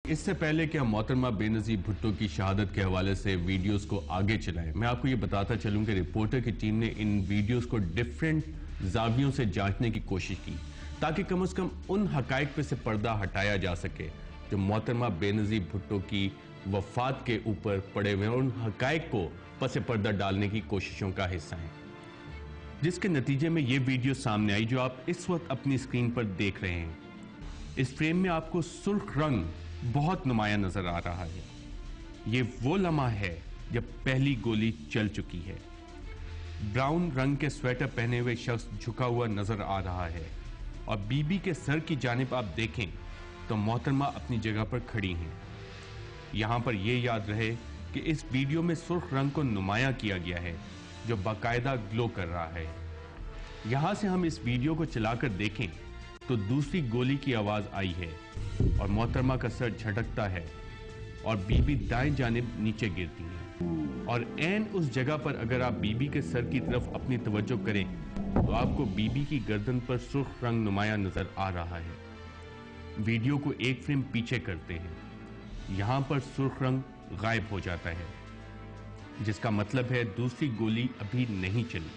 اس سے پہلے کہ ہم محترمہ بے نظیر بھٹو کی شہادت کے حوالے سے ویڈیوز کو آگے چلائیں، میں آپ کو یہ بتاتا چلوں کہ رپورٹر کی ٹیم نے ان ویڈیوز کو ڈیفرنٹ زاویوں سے جانچنے کی کوشش کی تاکہ کم از کم ان حقائق پہ سے پردہ ہٹایا جا سکے جو محترمہ بے نظیر بھٹو کی وفات کے اوپر پڑے ہوئے اور ان حقائق کو پس پردہ ڈالنے کی کوششوں کا حصہ ہیں، جس کے نتیجے میں یہ ویڈیو سامنے آئی جو آپ اس وقت اپنی اسکرین پر دیکھ رہے ہیں۔ اس فریم میں آپ کو سرخ رنگ بہت نمایاں نظر آ رہا ہے۔ یہ وہ لمحہ ہے جب پہلی گولی چل چکی ہے۔ براؤن رنگ کے سویٹر پہنے ہوئے شخص جھکا ہوا نظر آ رہا ہے اور بی بی کے سر کی جانب آپ دیکھیں تو محترمہ اپنی جگہ پر کھڑی ہیں۔ یہاں پر یہ یاد رہے کہ اس ویڈیو میں سرخ رنگ کو نمایاں کیا گیا ہے جو باقاعدہ گلو کر رہا ہے۔ یہاں سے ہم اس ویڈیو کو چلا کر دیکھیں تو دوسری گولی کی آواز آئی ہے اور محترمہ کا سر جھٹکتا ہے اور بی بی دائیں جانب نیچے گرتی ہیں، اور عین اس جگہ پر اگر آپ بی بی کے سر کی طرف اپنی توجہ کریں تو آپ کو بی بی کی گردن پر سرخ رنگ نمایاں نظر آ رہا ہے۔ ویڈیو کو ایک فریم پیچھے کرتے ہیں، یہاں پر سرخ رنگ غائب ہو جاتا ہے، جس کا مطلب ہے دوسری گولی ابھی نہیں چلی۔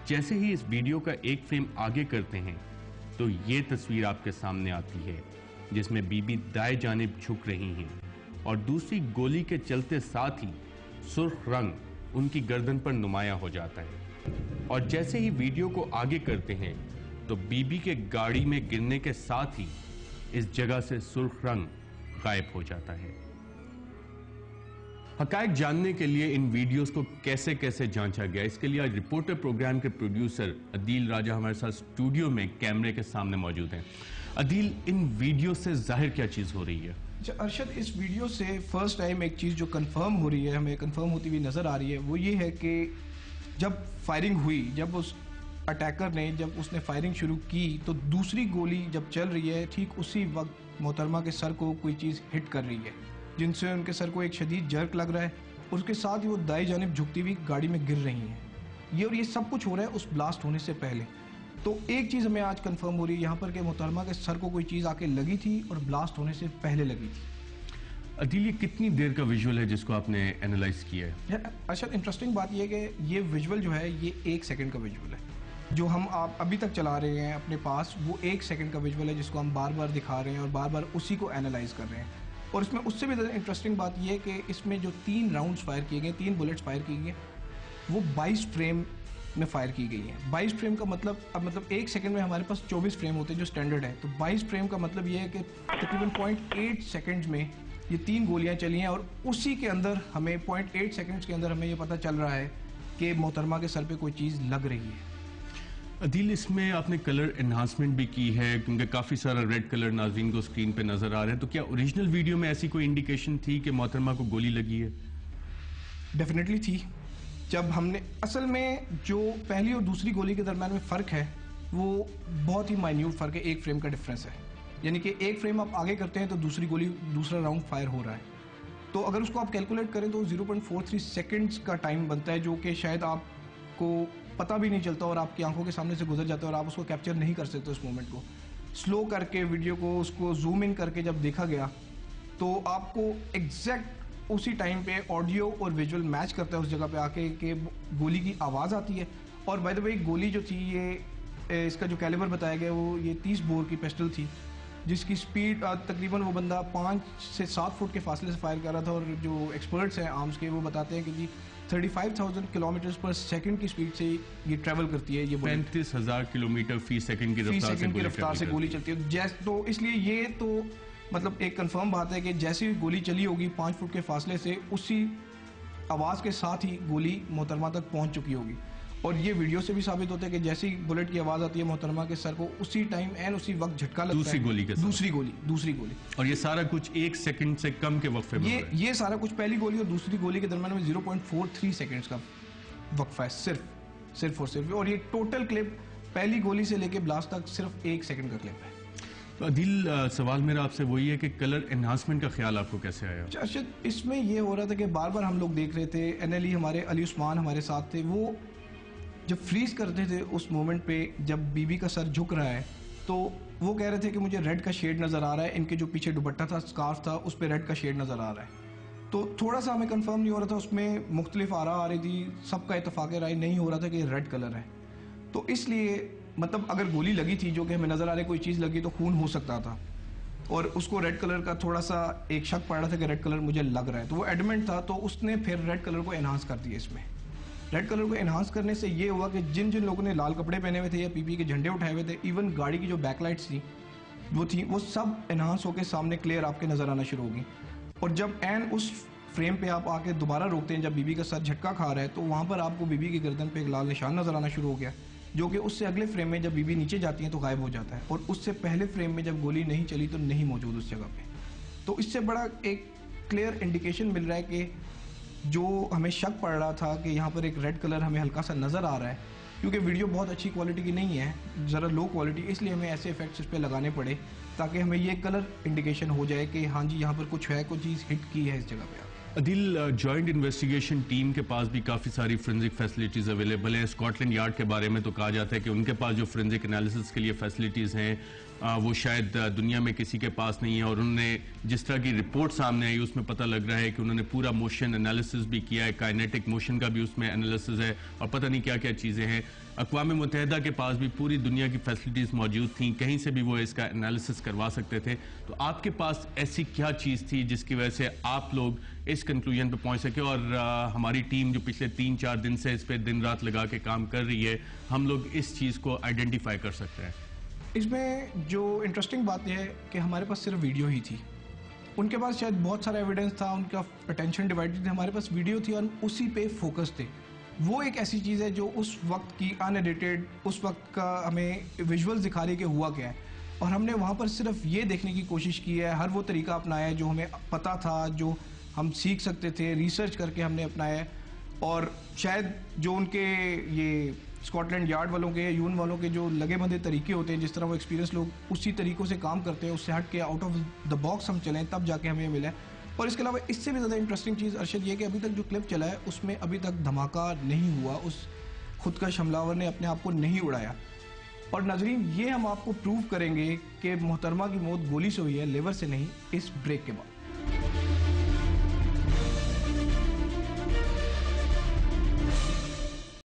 جیسے ہی اس ویڈیو کا ایک فریم آگے کرتے ہیں تو یہ تصویر آپ کے سامنے آتی ہے جس میں بی بی دائیں جانب جھک رہی ہیں اور دوسری گولی کے چلتے ساتھ ہی سرخ رنگ ان کی گردن پر نمایاں ہو جاتا ہے، اور جیسے ہی ویڈیو کو آگے کرتے ہیں تو بی بی کے گاڑی میں گرنے کے ساتھ ہی اس جگہ سے سرخ رنگ غائب ہو جاتا ہے۔ حقائق جاننے کے لیے ان ویڈیوز کو کیسے کیسے جانچا گیا، اس کے لیے آج رپورٹر پروگرام کے پروڈیوسر عدیل راجہ ہمارے ساتھ اسٹوڈیو میں کیمرے کے سامنے موجود ہیں۔ عدیل، ان ویڈیو سے ظاہر کیا چیز ہو رہی ہے؟ ارشد، اس ویڈیو سے فرسٹ ٹائم ایک چیز جو کنفرم ہو رہی ہے، ہمیں کنفرم ہوتی ہوئی نظر آ رہی ہے، وہ یہ ہے کہ جب فائرنگ ہوئی، جب اس اٹیکر نے فائرنگ شروع کی تو دوسری گولی جب چل رہی ہے ٹھیک اسی وقت محترمہ کے سر کو کوئی چیز ہٹ کر رہی ہے، جن سے ان کے سر کو ایک شدید جرک لگ رہا ہے، اور اس کے ساتھ ہی وہ دائیں جانب جھکتی ہوئی گاڑی میں گر رہی ہیں۔ اور یہ سب کچھ ہو رہا ہے اس بلاسٹ ہونے سے پہلے۔ تو ایک چیز ہمیں آج کنفرم ہو رہی ہے یہاں پر کہ محترمہ کے سر کو کوئی چیز آ کے لگی تھی اور بلاسٹ ہونے سے پہلے لگی تھی۔ عدیل، یہ کتنی دیر کا ویژول ہے جس کو آپ نے اینالائز کیا ہے؟ ارشد، انٹرسٹنگ بات یہ ہے کہ یہ ویژول جو ہے یہ 1 سیکنڈ کا ویژول ہے، جو ہم آپ ابھی تک چلا رہے ہیں اپنے پاس، وہ 1 سیکنڈ کا ویژول ہے جس کو ہم بار بار دکھا رہے ہیں اور بار بار اسی کو اینالائز کر رہے ہیں۔ اور اس میں اس سے بھی زیادہ انٹرسٹنگ بات یہ ہے کہ اس میں جو 3 راؤنڈز فائر کیے گئے، 3 بلٹس فائر کی گئی ہیں، وہ 22 فریم میں فائر کی گئی ہیں۔ 22 فریم کا مطلب 1 سیکنڈ میں ہمارے پاس 24 فریم ہوتے ہیں جو سٹینڈرڈ ہے، تو 22 فریم کا مطلب یہ ہے کہ تقریباً 0.8 سیکنڈز میں یہ 3 گولیاں چلی ہیں، اور اسی کے اندر ہمیں 0.8 سیکنڈز کے اندر ہمیں یہ پتہ چل رہا ہے کہ محترمہ کے سر پہ کوئی چیز لگ رہی ہے۔ عدیل، اس میں آپ نے کلر انہانسمنٹ بھی کی ہے کیونکہ کافی سارا ریڈ کلر ناظرین کو اسکرین پہ نظر آ رہا ہے، تو کیا اوریجنل ویڈیو میں ایسی کوئی انڈیکیشن تھی کہ محترمہ کو گولی لگی ہے؟ ڈیفینیٹلی تھی۔ جب ہم نے اصل میں جو پہلی اور دوسری گولی کے درمیان میں فرق ہے وہ بہت ہی مائنیوٹ فرق ہے، 1 فریم کا ڈفرینس ہے، یعنی کہ 1 فریم آپ آگے کرتے ہیں تو دوسرا راؤنڈ فائر ہو رہا ہے، تو اگر اس کو آپ کیلکولیٹ کریں تو 0.43 سیکنڈز کا ٹائم بنتا ہے، جو کہ شاید آپ کو پتہ بھی نہیں چلتا اور آپ کی آنکھوں کے سامنے سے گزر جاتا ہے اور آپ اس کو کیپچر نہیں کر سکتے۔ اس مومنٹ کو سلو کر کے ویڈیو کو اس کو زوم ان کر کے جب دیکھا گیا تو آپ کو ایگزیکٹ اسی ٹائم پہ آڈیو اور ویژول میچ کرتا ہے اس جگہ پہ آ کے کہ گولی کی آواز آتی ہے۔ اور بائی دا وے گولی جو تھی یہ اس کا جو کیلیبر بتایا گیا وہ یہ 30 بور کی پسٹل تھی، جس کی سپیڈ تقریباً وہ بندہ 5 سے 7 فٹ کے فاصلے سے فائر کر رہا تھا، اور جو ایکسپرٹس ہیں آرمز کے وہ بتاتے ہیں کہ جی 35,000 کلومیٹرز پر سیکنڈ کی سپیڈ سے یہ ٹریول کرتی ہے، یہ 35,000 کلومیٹر فی سیکنڈ کی رفتار سے گولی چلتی ہے۔ تو اس لیے یہ تو مطلب ایک کنفرم بات ہے کہ جیسی گولی چلی ہوگی 5 فٹ کے فاصلے سے، اسی آواز کے ساتھ ہی گولی محترمہ تک پہنچ چکی ہوگی، اور یہ ویڈیو سے بھی ثابت ہوتا ہے کہ جیسی بلٹ کی آواز آتی ہے محترمہ کے سر کو اسی ٹائم اسی وقت جھٹکا لگتا ہے دوسری گولی، اور یہ سارا کچھ 1 سیکنڈ سے کم کے وقفے میں یہ سارا کچھ پہلی گولی اور دوسری گولی کے درمیان میں 0.43 سیکنڈز کا وقفہ ہے، صرف اور صرف، اور یہ ٹوٹل کلپ پہلی گولی سے لے کے بلاسٹ تک صرف 1 سیکنڈ کا کلپ ہے۔ عدیل، سوال میرا آپ سے وہی ہے کہ کلر انہانسمنٹ کا خیال آپ کو کیسے آیا؟ ارشد، اس میں یہ ہو رہا تھا کہ بار بار ہم لوگ دیکھ رہے تھے، NLE ہمارے علی عثمان ہمارے ساتھ تھے، وہ جب فریز کرتے تھے اس مومنٹ پہ جب بی بی کا سر جھک رہا ہے تو وہ کہہ رہے تھے کہ مجھے ریڈ کا شیڈ نظر آ رہا ہے, ان کے جو پیچھے دوپٹہ تھا, اسکارف تھا, اس پہ ریڈ کا شیڈ نظر آ رہا ہے. تو تھوڑا سا ہمیں کنفرم نہیں ہو رہا تھا, اس میں مختلف آراء آ رہی تھی, سب کا اتفاق رائے نہیں ہو رہا تھا کہ یہ ریڈ کلر ہے. تو اس لیے مطلب اگر گولی لگی تھی جو کہ ہمیں نظر آ رہی کوئی چیز لگی تو خون ہو سکتا تھا, اور اس کو ریڈ کلر کا تھوڑا سا ایک شک پڑ رہا تھا کہ ریڈ کلر مجھے لگ رہا ہے, تو وہ ایڈمنٹ تھا. تو اس نے پھر ریڈ کلر کو انہانس کر دیا. اس میں ریڈ کلر کو انہانس کرنے سے یہ ہوا کہ جن جن لوگوں نے لال کپڑے پہنے ہوئے تھے یا پی پی کے جھنڈے اٹھائے ہوئے تھے, ایون گاڑی کی جو بیک لائٹس تھیں وہ سب انہانس ہو کے سامنے کلیئر آپ کے نظر آنا شروع ہوگی. اور جب این اس فریم پہ آپ آ کے دوبارہ روکتے ہیں, جب بی بی کا سر جھٹکا کھا رہا ہے, تو وہاں پر آپ کو بی بی کی گردن پہ ایک لال نشان نظر آنا شروع ہو گیا, جو کہ اس سے اگلے فریم میں جب بی بی نیچے جاتی ہیں تو غائب ہو جاتا ہے, اور اس سے پہلے فریم میں جب گولی نہیں چلی تو نہیں موجود اس جگہ پہ. تو اس سے بڑا ایک کلیئر انڈیکیشن مل رہا ہے کہ جو ہمیں شک پڑ رہا تھا کہ یہاں پر ایک ریڈ کلر ہمیں ہلکا سا نظر آ رہا ہے, کیونکہ ویڈیو بہت اچھی کوالٹی کی نہیں ہے, ذرا لو کوالٹی, اس لیے ہمیں ایسے ایفیکٹس اس پہ لگانے پڑے تاکہ ہمیں یہ کلر انڈیکیشن ہو جائے کہ ہاں جی یہاں پر کچھ ہے, کوئی چیز ہٹ کی ہے اس جگہ پہ. عدیل, جوائنٹ انویسٹیگیشن ٹیم کے پاس بھی کافی ساری فرینزک فیسلٹیز اویلیبل ہیں. اسکاٹ لینڈ یارڈ کے بارے میں تو کہا جاتا ہے کہ ان کے پاس جو فرینزک انالیسس کے لیے فیسلٹیز ہیں وہ شاید دنیا میں کسی کے پاس نہیں ہے, اور انہوں نے جس طرح کی رپورٹ سامنے آئی اس میں پتہ لگ رہا ہے کہ انہوں نے پورا موشن انالیسس بھی کیا ہے, کائنیٹک موشن کا بھی اس میں انالیسس ہے, اور پتہ نہیں کیا کیا چیزیں ہیں. اقوام متحدہ کے پاس بھی پوری دنیا کی فیسلٹیز موجود تھیں, کہیں سے بھی وہ اس کا انالیسس کروا سکتے تھے. تو آپ کے پاس ایسی کیا چیز تھی جس کی وجہ سے آپ لوگ اس کنکلوژن پہ پہنچ سکے, اور ہماری ٹیم جو پچھلے 3-4 دن سے اس پہ دن رات لگا کے کام کر رہی ہے, ہم لوگ اس چیز کو آئیڈینٹیفائی کر سکتے ہیں؟ اس میں جو انٹرسٹنگ بات یہ ہے کہ ہمارے پاس صرف ویڈیو ہی تھی, ان کے پاس شاید بہت سارا ایویڈنس تھا, ان کا اٹینشن ڈیوائڈڈ تھا, ہمارے پاس ویڈیو تھی اور اسی پہ فوکس تھے. وہ ایک ایسی چیز ہے جو اس وقت کی ان ایڈیٹڈ, اس وقت کا ہمیں ویژول دکھا رہی کہ ہوا کیا ہے, اور ہم نے وہاں پر صرف یہ دیکھنے کی کوشش کی ہے, ہر وہ طریقہ اپنایا ہے جو ہمیں پتہ تھا, جو ہم سیکھ سکتے تھے, ریسرچ کر کے ہم نے اپنایا ہے. اور شاید جو ان کے یہ اسکاٹ لینڈ یارڈ والوں کے, یون والوں کے جو لگے بندھے طریقے ہوتے ہیں, جس طرح وہ ایکسپیرینس لوگ اسی طریقوں سے کام کرتے ہیں, اس سے ہٹ کے آؤٹ آف دا باکس ہم چلیں, تب جا کے ہمیں ملا ہے. اور اس کے علاوہ اس سے بھی زیادہ انٹرسٹنگ چیز ارشد یہ کہ ابھی تک جو کلپ چلا ہے اس میں ابھی تک دھماکہ نہیں ہوا, اس خودکش حملہ نے اپنے آپ کو نہیں اڑایا. اور ناظرین, یہ ہم آپ کو پروو کریں گے کہ محترمہ کی موت گولی سے ہوئی ہے, لیور سے نہیں, اس بریک کے بعد.